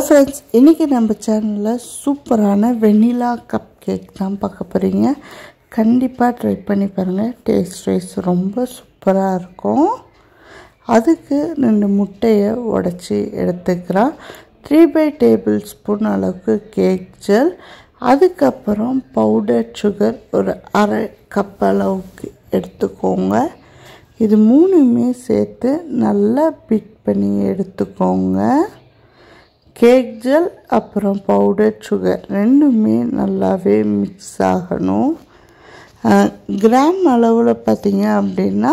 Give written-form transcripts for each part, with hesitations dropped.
Friends, இன்றைக்கி நம்ம சேனலில் சூப்பரான வெண்ணிலா கப் கேக் தான் பார்க்க போகிறீங்க. கண்டிப்பாக ட்ரை பண்ணி பாருங்கள். டேஸ்ட் வைஸ் ரொம்ப சூப்பராக இருக்கும். அதுக்கு 2 முட்டையை உடச்சி எடுத்துக்கிறேன். 3 டேபிள் ஸ்பூன் அளவுக்கு கேக் ஜெல், அதுக்கப்புறம் பவுடர் சுகர் ஒரு 1/2 கப் அளவுக்கு எடுத்துக்கோங்க. இது 3மே சேர்த்து நல்லா பீட் பண்ணி எடுத்துக்கோங்க. கேக் ஜெல் அப்புறம் பவுடர் சுகர் 2மே நல்லாவே மிக்ஸ் ஆகணும். கிராம் அளவில் பார்த்திங்க அப்படின்னா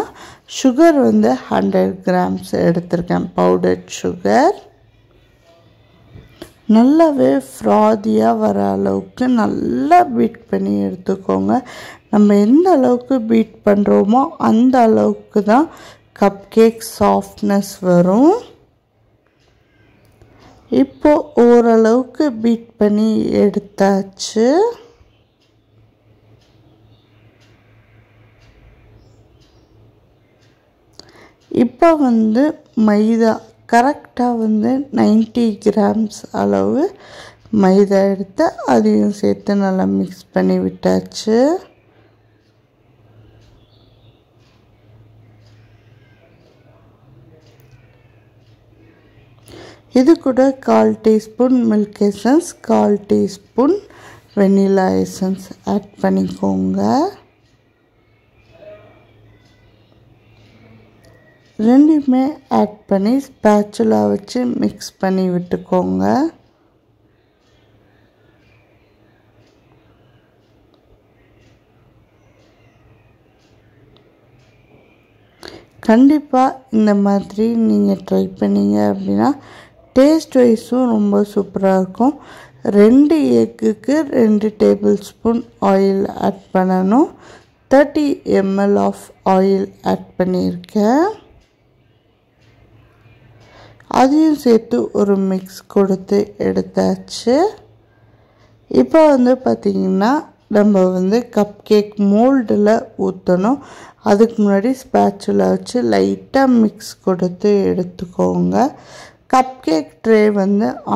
சுகர் 100 கிராம்ஸ் எடுத்திருக்கேன். பவுடர் சுகர் நல்லாவே ஃப்ராதியாக வர அளவுக்கு நல்லா பீட் பண்ணி எடுத்துக்கோங்க. நம்ம எந்த அளவுக்கு பீட் பண்ணுறோமோ அந்த அளவுக்கு தான் கப் கேக் சாஃப்ட்னஸ் வரும். இப்போ ஓரளவுக்கு பீட் பண்ணி எடுத்தாச்சு. இப்போ மைதா கரெக்டாக 90 கிராம்ஸ் அளவு மைதா எடுத்து அதையும் சேர்த்து நல்லா மிக்ஸ் பண்ணி விட்டாச்சு. இது கூட 1/4 teaspoon milk essence, 1/4 teaspoon vanilla essence add பண்ணிக்கோங்க. 2மே ஆட் பண்ணி ஸ்பேச்சுலா வச்சு மிக்ஸ் பண்ணி விட்டுக்கோங்க. கண்டிப்பாக இந்த மாதிரி நீங்கள் ட்ரை பண்ணீங்க அப்படின்னா டேஸ்ட் வைஸும் ரொம்ப சூப்பராக இருக்கும். 2 எக்குக்கு 2 டேபிள் ஸ்பூன் ஆயில் ஆட் பண்ணணும். 30 ml ஆஃப் ஆயில் ஆட் பண்ணியிருக்கேன். அதையும் சேர்த்து ஒரு மிக்ஸ் கொடுத்து எடுத்தாச்சு. இப்போ பார்த்திங்கன்னா நம்ம கப் கேக் மோல்டில் ஊற்றணும். அதுக்கு முன்னாடி ஸ்பேச்சுலா வச்சு லைட்டாக மிக்ஸ் கொடுத்து எடுத்துக்கோங்க. கப் கேக் ட்ரே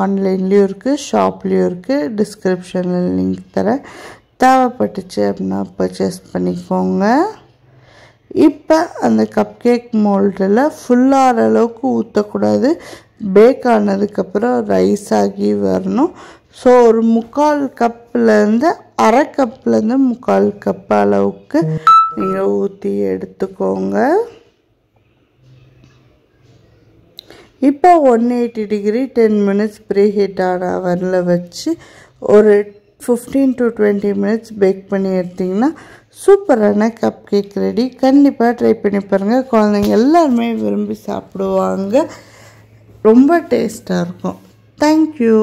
ஆன்லைன்லேயும் இருக்குது, ஷாப்லேயும் இருக்குது. டிஸ்கிரிப்ஷனில் லிங்க் தரேன். தேவைப்பட்டுச்சு அப்படின்னா பர்ச்சேஸ் பண்ணிக்கோங்க. இப்போ அந்த கப் கேக் மோல்டில் ஃபுல்லாகிற அளவுக்கு ஊற்றக்கூடாது. பேக் ஆனதுக்கப்புறம் ரைஸ் ஆகி வரணும். ஸோ ஒரு 3/4 கப்லேருந்து 1/2 கப்லேருந்து 3/4 கப் அளவுக்கு நீங்கள் ஊற்றி எடுத்துக்கோங்க. இப்போ 180 டிகிரி 10 மினிட்ஸ் ப்ரீ ஹீட் ஆன அவரில் வச்சு ஒரு 15 to 20 மினிட்ஸ் பேக் பண்ணி எடுத்திங்கன்னா சூப்பரான கப் கேக் ரெடி. கண்டிப்பாக ட்ரை பண்ணி பாருங்கள். குழந்தைங்க எல்லாருமே விரும்பி சாப்பிடுவாங்க. ரொம்ப டேஸ்ட்டாக இருக்கும். தேங்க்யூ.